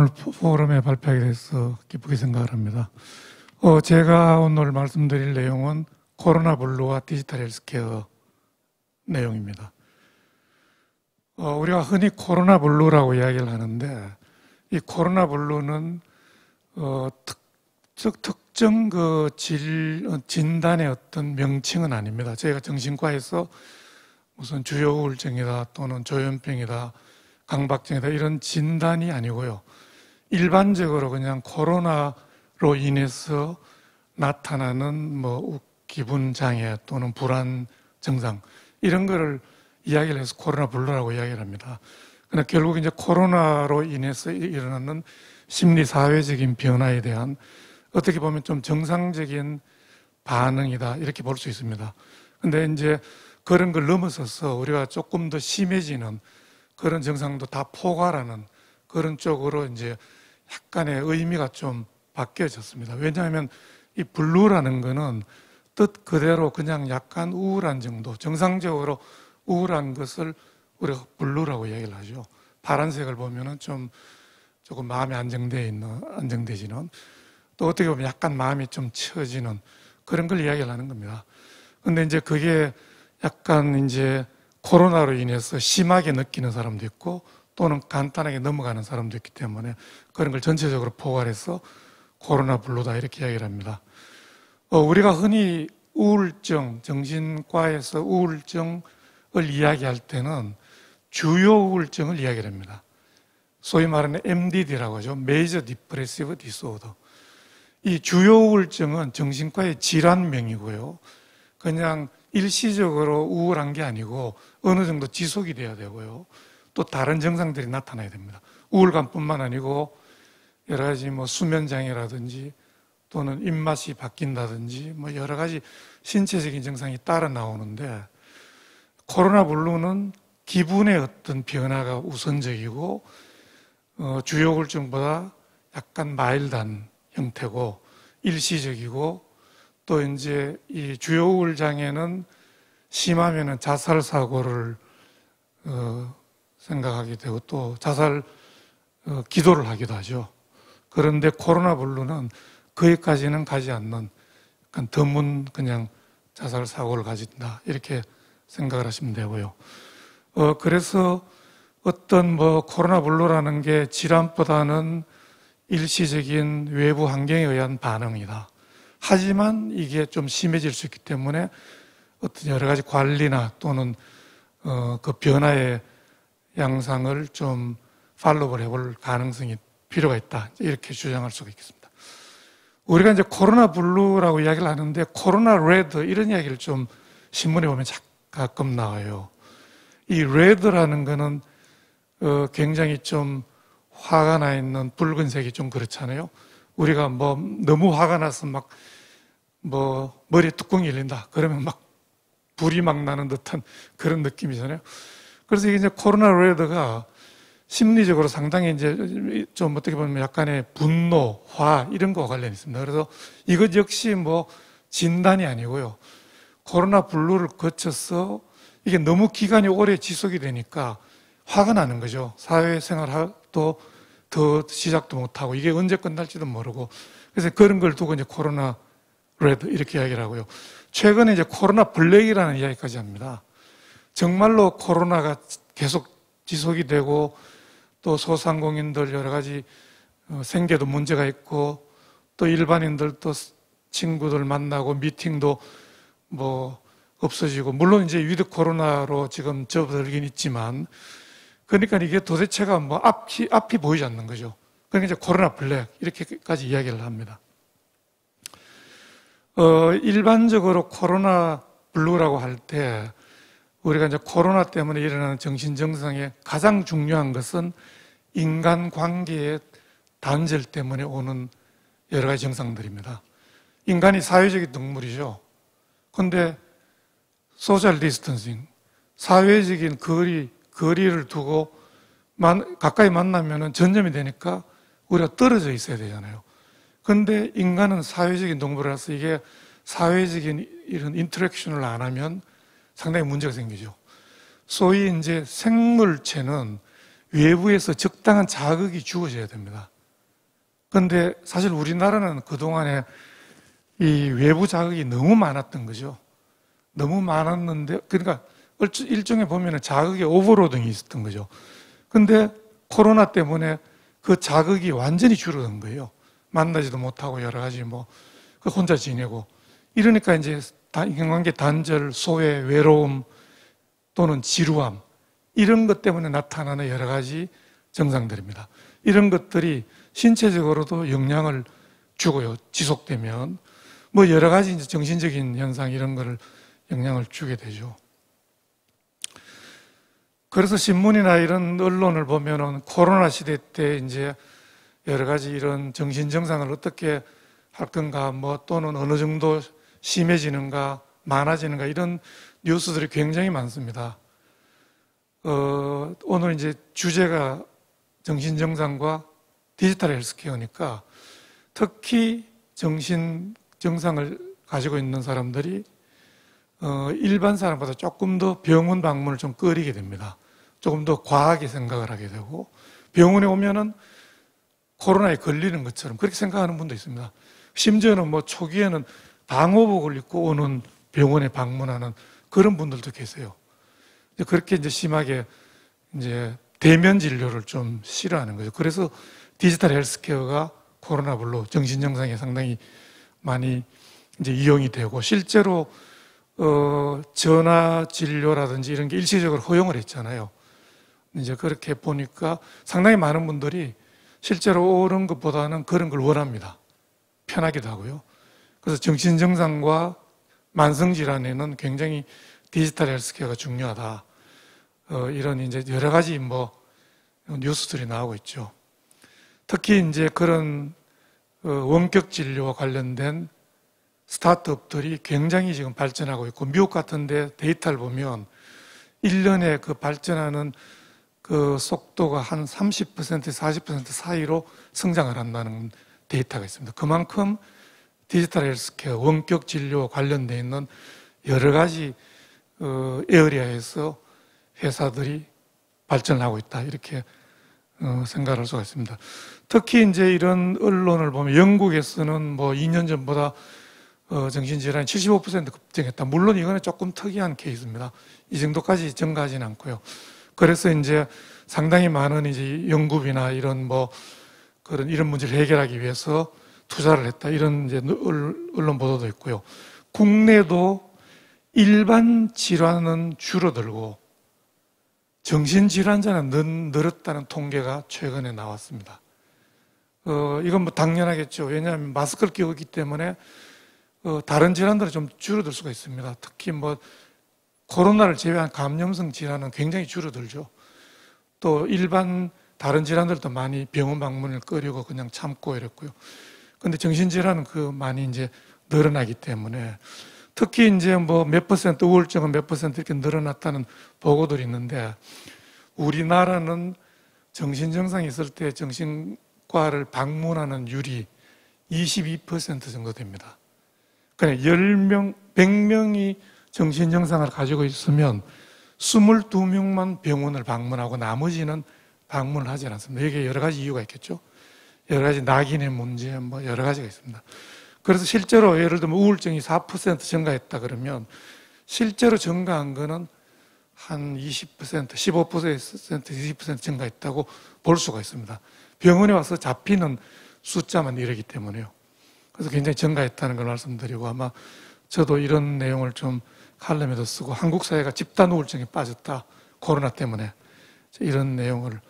오늘 포럼에 발표하게 돼서 기쁘게 생각을 합니다. 제가 오늘 말씀드릴 내용은 코로나 블루와 디지털 헬스케어 내용입니다. 우리가 흔히 코로나 블루라고 이야기를 하는데, 이 코로나 블루는 특정 진단의 어떤 명칭은 아닙니다. 저희가 정신과에서 무슨 주요 우울증이다 또는 조현병이다, 강박증이다 이런 진단이 아니고요. 일반적으로 그냥 코로나로 인해서 나타나는 기분 장애 또는 불안 증상 이런 거를 이야기를 해서 코로나 블루라고 이야기를 합니다. 그러나 결국 이제 코로나로 인해서 일어나는 심리 사회적인 변화에 대한 어떻게 보면 좀 정상적인 반응이다 이렇게 볼 수 있습니다. 근데 이제 그런 걸 넘어서서 우리가 조금 더 심해지는 그런 증상도 다 포괄하는 그런 쪽으로 이제 약간의 의미가 좀 바뀌어졌습니다. 왜냐하면 이 블루라는 거는 뜻 그대로 그냥 약간 우울한 정도, 정상적으로 우울한 것을 우리가 블루라고 얘기를 하죠. 파란색을 보면은 조금 마음이 안정되지는 또 어떻게 보면 약간 마음이 좀 처지는 그런 걸 이야기를 하는 겁니다. 근데 이제 그게 약간 이제 코로나로 인해서 심하게 느끼는 사람도 있고 또는 간단하게 넘어가는 사람도 있기 때문에 그런 걸 전체적으로 포괄해서 코로나 블루다 이렇게 이야기를 합니다. 우리가 흔히 우울증, 정신과에서 우울증을 이야기할 때는 주요 우울증을 이야기를 합니다. 소위 말하는 MDD라고 하죠. Major Depressive Disorder. 이 주요 우울증은 정신과의 질환명이고요. 그냥 일시적으로 우울한 게 아니고 어느 정도 지속이 돼야 되고요. 또 다른 증상들이 나타나야 됩니다. 우울감뿐만 아니고 여러 가지 수면장애라든지 또는 입맛이 바뀐다든지 여러 가지 신체적인 증상이 따라 나오는데 코로나 블루는 기분의 어떤 변화가 우선적이고 주요 우울증보다 약간 마일드한 형태고 일시적이고 또 이제 이 주요 우울 장애는 심하면은 자살 사고를 생각하게 되고 또 자살 기도를 하기도 하죠. 그런데 코로나 블루는 거기까지는 가지 않는 약간 드문 그냥 자살 사고를 가진다 이렇게 생각을 하시면 되고요. 그래서 어떤 코로나 블루라는 게 질환보다는 일시적인 외부 환경에 의한 반응이다. 하지만 이게 좀 심해질 수 있기 때문에 어떤 여러 가지 관리나 또는 그 변화의 양상을 좀 팔로우를 해볼 가능성이 필요가 있다. 이렇게 주장할 수가 있겠습니다. 우리가 이제 코로나 블루라고 이야기를 하는데 코로나 레드 이런 이야기를 좀 신문에 보면 가끔 나와요. 이 레드라는 거는 굉장히 좀 화가 나 있는 붉은색이 좀 그렇잖아요. 우리가 너무 화가 나서 머리에 뚜껑이 열린다. 그러면 불이 나는 듯한 그런 느낌이잖아요. 그래서 이게 이제 코로나 레드가 심리적으로 상당히 이제 좀 어떻게 보면 약간의 분노, 화 이런 거와 관련이 있습니다. 그래서 이것 역시 진단이 아니고요. 코로나 블루를 거쳐서 이게 너무 기간이 오래 지속이 되니까 화가 나는 거죠. 사회생활도 더 시작도 못하고 이게 언제 끝날지도 모르고 그래서 그런 걸 두고 이제 코로나 레드 이렇게 이야기를 하고요. 최근에 이제 코로나 블랙이라는 이야기까지 합니다. 정말로 코로나가 계속 지속이 되고 또 소상공인들 여러 가지 생계도 문제가 있고 또 일반인들도 친구들 만나고 미팅도 없어지고 물론 이제 위드 코로나로 지금 접어들긴 있지만 그러니까 이게 도대체가 앞이 보이지 않는 거죠. 그러니까 이제 코로나 블랙 이렇게까지 이야기를 합니다. 일반적으로 코로나 블루라고 할 때 우리가 이제 코로나 때문에 일어나는 정신증상의 가장 중요한 것은 인간관계의 단절 때문에 오는 여러 가지 증상들입니다. 인간이 사회적인 동물이죠. 그런데 소셜 디스턴싱, 사회적인 거리를 두고 가까이 만나면 전염이 되니까 우리가 떨어져 있어야 되잖아요. 그런데 인간은 사회적인 동물이라서 이게 사회적인 이런 인터랙션을 안 하면 상당히 문제가 생기죠. 소위 이제 생물체는 외부에서 적당한 자극이 주어져야 됩니다. 근데 사실 우리나라는 그동안에 이 외부 자극이 너무 많았던 거죠. 너무 많았는데, 그러니까 일종의 보면은 자극의 오버로딩이 있었던 거죠. 근데 코로나 때문에 그 자극이 완전히 줄어든 거예요. 만나지도 못하고 여러 가지 혼자 지내고. 이러니까 이제 인간관계 단절, 소외, 외로움 또는 지루함, 이런 것 때문에 나타나는 여러 가지 증상들입니다. 이런 것들이 신체적으로도 영향을 주고요. 지속되면. 여러 가지 이제 정신적인 현상 이런 거를 영향을 주게 되죠. 그래서 신문이나 이런 언론을 보면은 코로나 시대 때 이제 여러 가지 이런 정신 증상을 어떻게 할 건가, 또는 어느 정도 심해지는가, 많아지는가, 이런 뉴스들이 굉장히 많습니다. 오늘 이제 주제가 정신 증상과 디지털 헬스케어니까 특히 정신 증상을 가지고 있는 사람들이 일반 사람보다 조금 더 병원 방문을 좀 꺼리게 됩니다. 조금 더 과하게 생각을 하게 되고, 병원에 오면은 코로나에 걸리는 것처럼 그렇게 생각하는 분도 있습니다. 심지어는 초기에는 방호복을 입고 오는 병원에 방문하는 그런 분들도 계세요. 그렇게 이제 심하게 이제 대면 진료를 좀 싫어하는 거죠. 그래서 디지털 헬스케어가 코로나 블루 정신 증상에 상당히 많이 이제 이용이 되고, 실제로 전화 진료라든지 이런 게 일시적으로 허용을 했잖아요. 이제 그렇게 보니까 상당히 많은 분들이 실제로 오는 것보다는 그런 걸 원합니다. 편하기도 하고요. 그래서 정신 증상과 만성 질환에는 굉장히 디지털 헬스케어가 중요하다. 이런 이제 여러 가지 뉴스들이 나오고 있죠. 특히 이제 그런 원격 진료와 관련된 스타트업들이 굉장히 지금 발전하고 있고, 미국 같은 데 데이터를 보면 1년에 그 발전하는 그 속도가 한 30%, 40% 사이로 성장을 한다는 데이터가 있습니다. 그만큼 디지털 헬스케어, 원격 진료와 관련되어 있는 여러 가지 에어리아에서 회사들이 발전하고 있다, 이렇게 생각할 수가 있습니다. 특히 이제 이런 언론을 보면 영국에서는 2년 전보다 정신질환이 75% 급증했다. 물론 이거는 조금 특이한 케이스입니다. 이 정도까지 증가하지는 않고요. 그래서 이제 상당히 많은 이제 연구비나 이런 이런 문제를 해결하기 위해서 투자를 했다, 이런 이제 언론 보도도 있고요. 국내도 일반 질환은 줄어들고 정신질환자는 늘었다는 통계가 최근에 나왔습니다. 이건 당연하겠죠. 왜냐하면 마스크를 끼고 있기 때문에 다른 질환들은 좀 줄어들 수가 있습니다. 특히 코로나를 제외한 감염성 질환은 굉장히 줄어들죠. 또 일반 다른 질환들도 많이 병원 방문을 꺼리고 그냥 참고 이랬고요. 근데 정신질환은 많이 이제 늘어나기 때문에, 특히 이제 몇 퍼센트, 우울증은 몇 퍼센트 이렇게 늘어났다는 보고들이 있는데, 우리나라는 정신증상이 있을 때 정신과를 방문하는 율이 22% 정도 됩니다. 그러니까 100명이 정신증상을 가지고 있으면 22명만 병원을 방문하고 나머지는 방문을 하지 않습니다. 여기에 여러 가지 이유가 있겠죠. 여러 가지 낙인의 문제, 여러 가지가 있습니다. 그래서 실제로 예를 들면 우울증이 4% 증가했다 그러면 실제로 증가한 거는 한 20%, 15%, 20% 증가했다고 볼 수가 있습니다. 병원에 와서 잡히는 숫자만 이러기 때문에요. 그래서 굉장히 증가했다는 걸 말씀드리고, 아마 저도 이런 내용을 좀 칼럼에도 쓰고, 한국 사회가 집단 우울증에 빠졌다, 코로나 때문에, 이런 내용을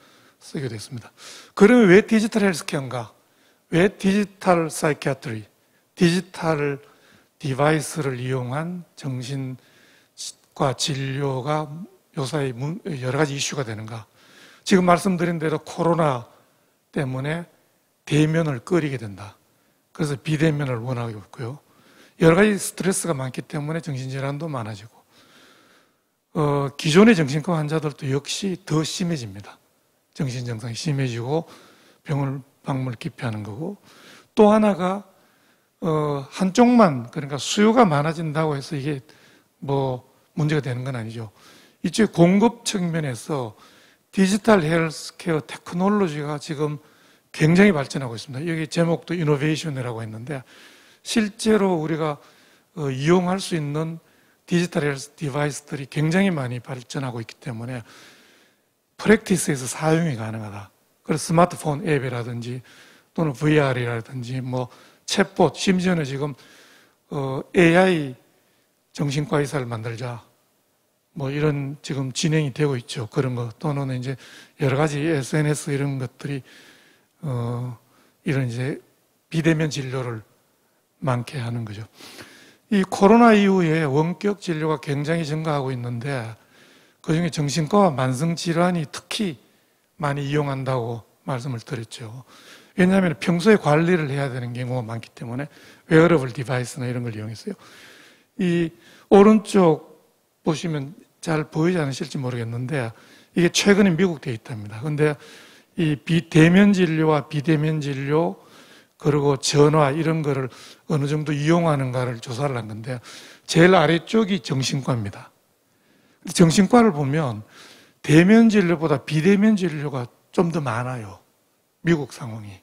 쓰게 됐습니다. 그러면 왜 디지털 헬스케어인가? 왜 디지털 사이키아트리, 디지털 디바이스를 이용한 정신과 진료가 요사이 여러 가지 이슈가 되는가? 지금 말씀드린 대로 코로나 때문에 대면을 꺼리게 된다. 그래서 비대면을 원하고 있고요. 여러 가지 스트레스가 많기 때문에 정신질환도 많아지고, 기존의 정신과 환자들도 역시 더 심해집니다. 정신증상이 심해지고 병원 방문을 기피하는 거고, 또 하나가 한쪽만, 그러니까 수요가 많아진다고 해서 이게 문제가 되는 건 아니죠. 이쪽 공급 측면에서 디지털 헬스케어 테크놀로지가 지금 굉장히 발전하고 있습니다. 여기 제목도 이노베이션이라고 했는데 실제로 우리가 이용할 수 있는 디지털 헬스 디바이스들이 굉장히 많이 발전하고 있기 때문에 프랙티스에서 사용이 가능하다. 그래서 스마트폰 앱이라든지 또는 VR이라든지 뭐 챗봇, 심지어는 지금 AI 정신과 의사를 만들자 뭐 이런 지금 진행이 되고 있죠. 그런 거 또는 이제 여러 가지 SNS 이런 것들이 이런 이제 비대면 진료를 많게 하는 거죠. 이 코로나 이후에 원격 진료가 굉장히 증가하고 있는데 그중에 정신과와 만성질환이 특히 많이 이용한다고 말씀을 드렸죠. 왜냐하면 평소에 관리를 해야 되는 경우가 많기 때문에 웨어러블 디바이스나 이런 걸 이용했어요. 이 오른쪽 보시면 잘 보이지 않으실지 모르겠는데 이게 최근에 미국 데이터입니다. 그런데 이 대면 진료와 비대면 진료 그리고 전화 이런 거를 어느 정도 이용하는가를 조사를 한 건데 제일 아래쪽이 정신과입니다. 정신과를 보면 대면 진료보다 비대면 진료가 좀 더 많아요. 미국 상황이.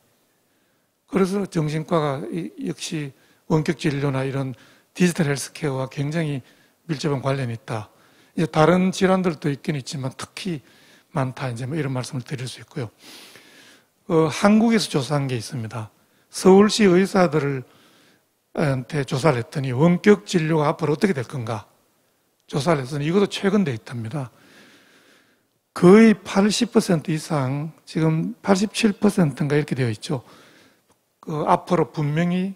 그래서 정신과가 역시 원격 진료나 이런 디지털 헬스케어와 굉장히 밀접한 관련이 있다. 이제 다른 질환들도 있긴 있지만 특히 많다. 이제 뭐 이런 말씀을 드릴 수 있고요. 한국에서 조사한 게 있습니다. 서울시 의사들한테 조사를 했더니 원격 진료가 앞으로 어떻게 될 건가 조사를 했더니 이것도 최근 데이터입니다. 거의 80% 이상, 지금 87%인가 이렇게 되어 있죠. 앞으로 분명히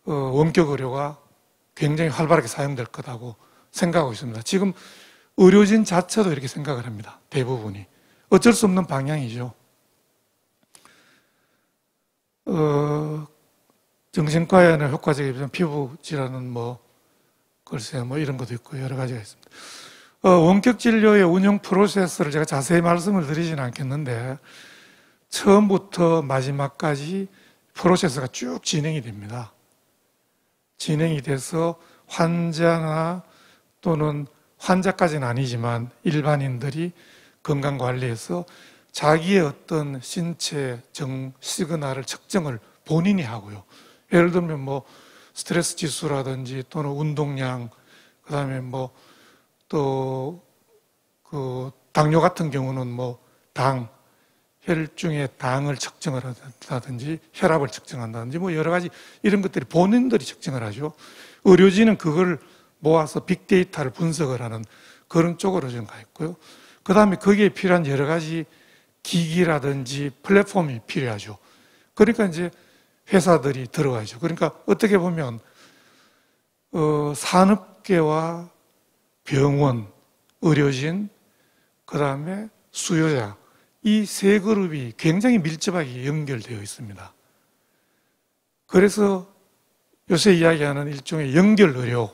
원격 의료가 굉장히 활발하게 사용될 거라고 생각하고 있습니다. 지금 의료진 자체도 이렇게 생각을 합니다. 대부분이. 어쩔 수 없는 방향이죠. 정신과에는 효과적이지만 피부 질환은 뭐 글쎄요 뭐 이런 것도 있고 여러 가지가 있습니다. 원격 진료의 운영 프로세스를 제가 자세히 말씀을 드리지는 않겠는데 처음부터 마지막까지 프로세스가 쭉 진행이 됩니다. 진행이 돼서 환자나 또는 환자까지는 아니지만 일반인들이 건강관리에서 자기의 어떤 신체 시그널을 측정을 본인이 하고요. 예를 들면 뭐 스트레스 지수라든지 또는 운동량, 그 다음에 뭐 또 그 당뇨 같은 경우는 뭐 혈중의 당을 측정을 한다든지 혈압을 측정한다든지 뭐 여러 가지 이런 것들이 본인들이 측정을 하죠. 의료진은 그걸 모아서 빅데이터를 분석을 하는 그런 쪽으로 좀 가 있고요. 그 다음에 거기에 필요한 여러 가지 기기라든지 플랫폼이 필요하죠. 그러니까 이제 회사들이 들어가죠. 그러니까 어떻게 보면 산업계와 병원, 의료진, 그 다음에 수요자 이 세 그룹이 굉장히 밀접하게 연결되어 있습니다. 그래서 요새 이야기하는 일종의 연결 의료,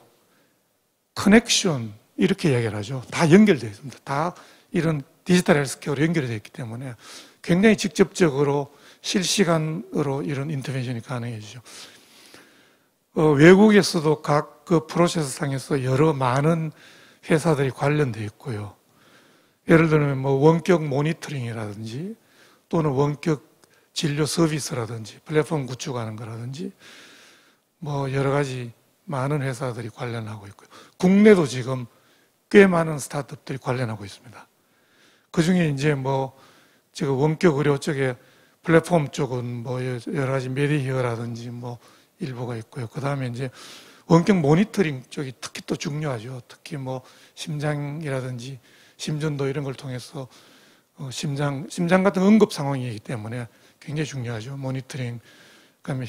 커넥션 이렇게 이야기를 하죠. 다 연결되어 있습니다. 다 이런 디지털 헬스케어로 연결이 되어 있기 때문에 굉장히 직접적으로 실시간으로 이런 인터벤션이 가능해지죠. 외국에서도 각 그 프로세스상에서 여러 많은 회사들이 관련되어 있고요. 예를 들면 뭐 원격 모니터링이라든지 또는 원격 진료 서비스라든지 플랫폼 구축하는 거라든지 뭐 여러 가지 많은 회사들이 관련하고 있고요. 국내도 지금 꽤 많은 스타트업들이 관련하고 있습니다. 그 중에 이제 뭐 지금 원격 의료 쪽에 플랫폼 쪽은 뭐 여러 가지 메디히어라든지 뭐 일부가 있고요. 그 다음에 이제 원격 모니터링 쪽이 특히 또 중요하죠. 특히 뭐 심장이라든지 심전도 이런 걸 통해서 심장 같은 응급 상황이기 때문에 굉장히 중요하죠. 모니터링, 그다음에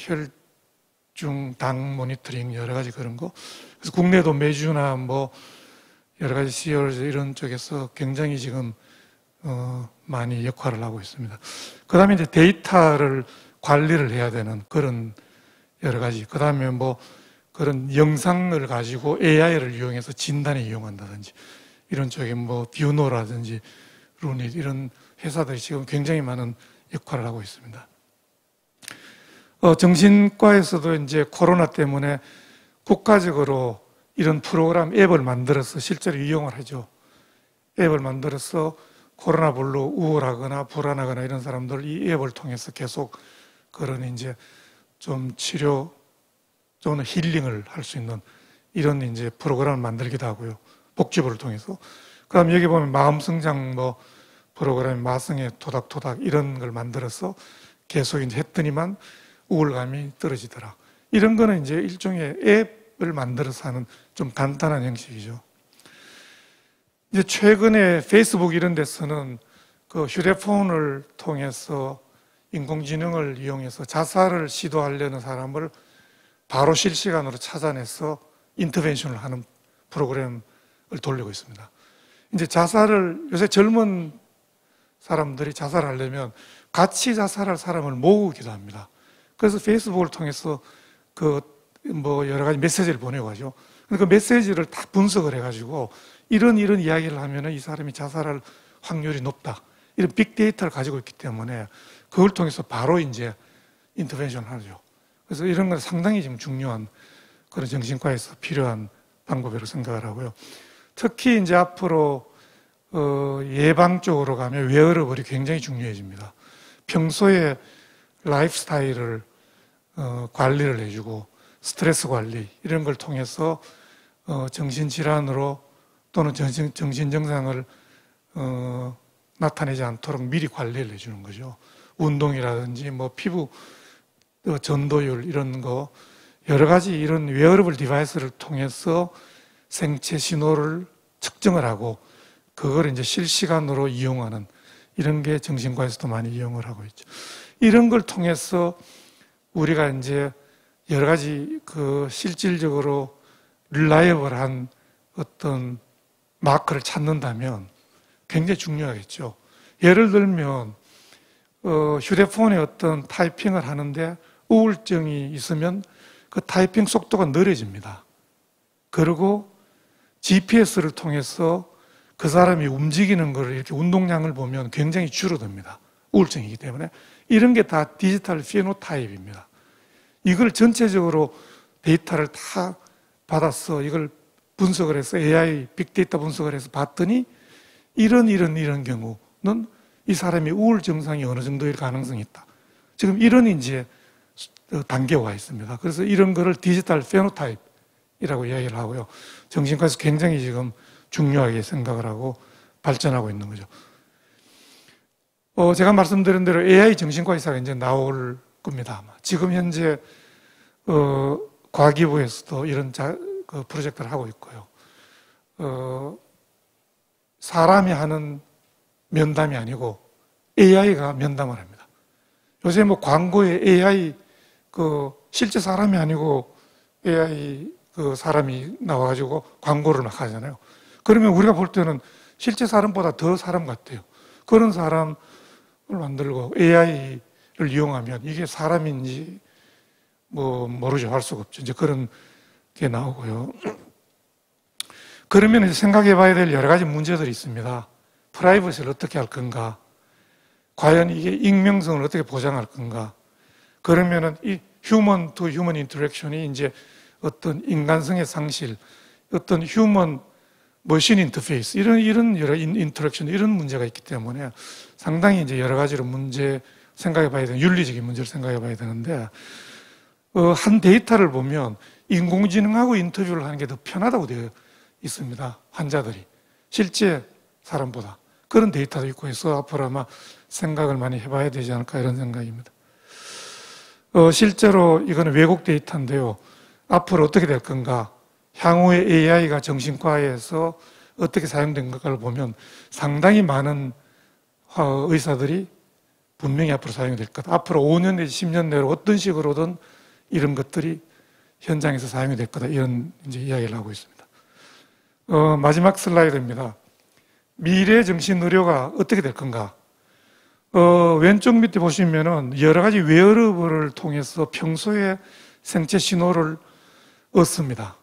혈중 당 모니터링 여러 가지 그런 거. 그래서 국내도 매주나 뭐 여러 가지 CR 이런 쪽에서 굉장히 지금 많이 역할을 하고 있습니다. 그 다음에 이제 데이터를 관리를 해야 되는 그런 여러 가지. 그 다음에 뭐 그런 영상을 가지고 AI를 이용해서 진단에 이용한다든지 이런 쪽에 뭐 듀노라든지 루닛 이런 회사들이 지금 굉장히 많은 역할을 하고 있습니다. 정신과에서도 이제 코로나 때문에 국가적으로 이런 프로그램 앱을 만들어서 실제로 이용을 하죠. 앱을 만들어서 코로나 블루 우울하거나 불안하거나 이런 사람들 이 앱을 통해서 계속 그런 이제 좀 치료 또는 힐링을 할 수 있는 이런 이제 프로그램을 만들기도 하고요. 복지부를 통해서. 그다음 여기 보면 마음성장 뭐 프로그램 마성의 토닥토닥 이런 걸 만들어서 계속 이제 했더니만 우울감이 떨어지더라. 이런 거는 이제 일종의 앱을 만들어서 하는 좀 간단한 형식이죠. 이제 최근에 페이스북 이런 데서는 그 휴대폰을 통해서 인공지능을 이용해서 자살을 시도하려는 사람을 바로 실시간으로 찾아내서 인터벤션을 하는 프로그램을 돌리고 있습니다. 이제 자살을 요새 젊은 사람들이 자살하려면 같이 자살할 사람을 모으기도 합니다. 그래서 페이스북을 통해서 그 뭐 여러 가지 메시지를 보내고 하죠. 그 메시지를 다 분석을 해가지고 이런 이야기를 하면은 이 사람이 자살할 확률이 높다. 이런 빅데이터를 가지고 있기 때문에 그걸 통해서 바로 이제 인터벤션을 하죠. 그래서 이런 건 상당히 지금 중요한 그런 정신과에서 필요한 방법이라고 생각을 하고요. 특히 이제 앞으로 예방 쪽으로 가면 웨어러블이 굉장히 중요해집니다. 평소에 라이프 스타일을 관리를 해주고 스트레스 관리 이런 걸 통해서 정신질환으로 또는 정신증상을 나타내지 않도록 미리 관리를 해주는 거죠. 운동이라든지 뭐 피부 전도율 이런 거 여러 가지 이런 웨어러블 디바이스를 통해서 생체 신호를 측정을 하고 그걸 이제 실시간으로 이용하는 이런 게 정신과에서도 많이 이용을 하고 있죠. 이런 걸 통해서 우리가 이제 여러 가지 그 실질적으로 릴라이어블한 어떤 마크를 찾는다면 굉장히 중요하겠죠. 예를 들면 휴대폰에 어떤 타이핑을 하는데 우울증이 있으면 그 타이핑 속도가 느려집니다. 그리고 GPS를 통해서 그 사람이 움직이는 걸 이렇게 운동량을 보면 굉장히 줄어듭니다. 우울증이기 때문에. 이런 게 다 디지털 피노타입입니다. 이걸 전체적으로 데이터를 다 받아서 이걸 분석을 해서 AI 빅데이터 분석을 해서 봤더니 이런 경우는 이 사람이 우울 증상이 어느 정도일 가능성이 있다. 지금 이런 이제 단계가 와 있습니다. 그래서 이런 거를 디지털 페노타입이라고 이야기를 하고요. 정신과에서 굉장히 지금 중요하게 생각을 하고 발전하고 있는 거죠. 제가 말씀드린 대로 AI 정신과 의사가 이제 나올 겁니다. 아마. 지금 현재 과기부에서도 이런 그 프로젝트를 하고 있고요. 사람이 하는 면담이 아니고 AI가 면담을 합니다. 요새 뭐 광고에 AI 실제 사람이 아니고 AI 그 사람이 나와가지고 광고를 막 하잖아요. 그러면 우리가 볼 때는 실제 사람보다 더 사람 같아요. 그런 사람을 만들고 AI를 이용하면 이게 사람인지 뭐 모르죠. 할 수가 없죠. 이제 그런 게 나오고요. 그러면 이제 생각해 봐야 될 여러 가지 문제들이 있습니다. 프라이버시를 어떻게 할 건가? 과연 이게 익명성을 어떻게 보장할 건가? 그러면은 이 휴먼 투 휴먼 인터랙션이 이제 어떤 인간성의 상실, 어떤 휴먼 머신 인터페이스 이런 여러 인터랙션 이런 문제가 있기 때문에 상당히 이제 여러 가지로 문제 생각해 봐야 되는 윤리적인 문제를 생각해 봐야 되는데 한 데이터를 보면 인공지능하고 인터뷰를 하는 게 더 편하다고 되어 있습니다. 환자들이 실제 사람보다 그런 데이터도 있고 해서 앞으로 아마 생각을 많이 해봐야 되지 않을까 이런 생각입니다. 실제로 이거는 외국 데이터인데요. 앞으로 어떻게 될 건가? 향후에 AI가 정신과에서 어떻게 사용된 것을 보면 상당히 많은 의사들이 분명히 앞으로 사용이 될 거다. 앞으로 5년 내지 10년 내로 어떤 식으로든 이런 것들이 현장에서 사용이 될 거다. 이런 이제 이야기를 하고 있습니다. 마지막 슬라이드입니다. 미래 정신 의료가 어떻게 될 건가? 왼쪽 밑에 보시면은 여러 가지 웨어러블을 통해서 평소에 생체 신호를 얻습니다.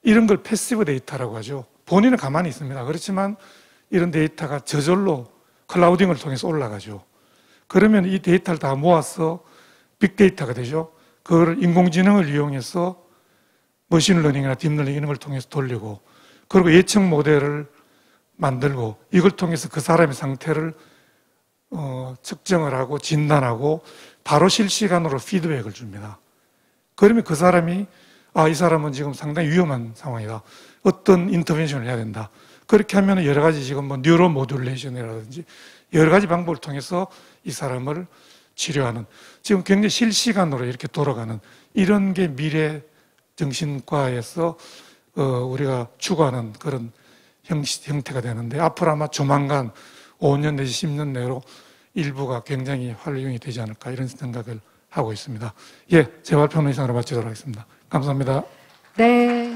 이런 걸 패시브 데이터라고 하죠. 본인은 가만히 있습니다. 그렇지만 이런 데이터가 저절로 클라우딩을 통해서 올라가죠. 그러면 이 데이터를 다 모아서 빅데이터가 되죠. 그걸 인공지능을 이용해서 머신러닝이나 딥러닝 이런 걸 통해서 돌리고 그리고 예측 모델을 만들고 이걸 통해서 그 사람의 상태를 측정을 하고 진단하고 바로 실시간으로 피드백을 줍니다. 그러면 그 사람이 이 사람은 지금 상당히 위험한 상황이다. 어떤 인터벤션을 해야 된다. 그렇게 하면 여러 가지 지금 뭐 뉴로 모듈레이션이라든지 여러 가지 방법을 통해서 이 사람을 치료하는, 지금 굉장히 실시간으로 이렇게 돌아가는 이런 게 미래 정신과에서 우리가 추구하는 그런 형태가 되는데, 앞으로 아마 조만간 5년 내지 10년 내로 일부가 굉장히 활용이 되지 않을까 이런 생각을 하고 있습니다. 예, 제 발표는 이상으로 마치도록 하겠습니다. 감사합니다. 네.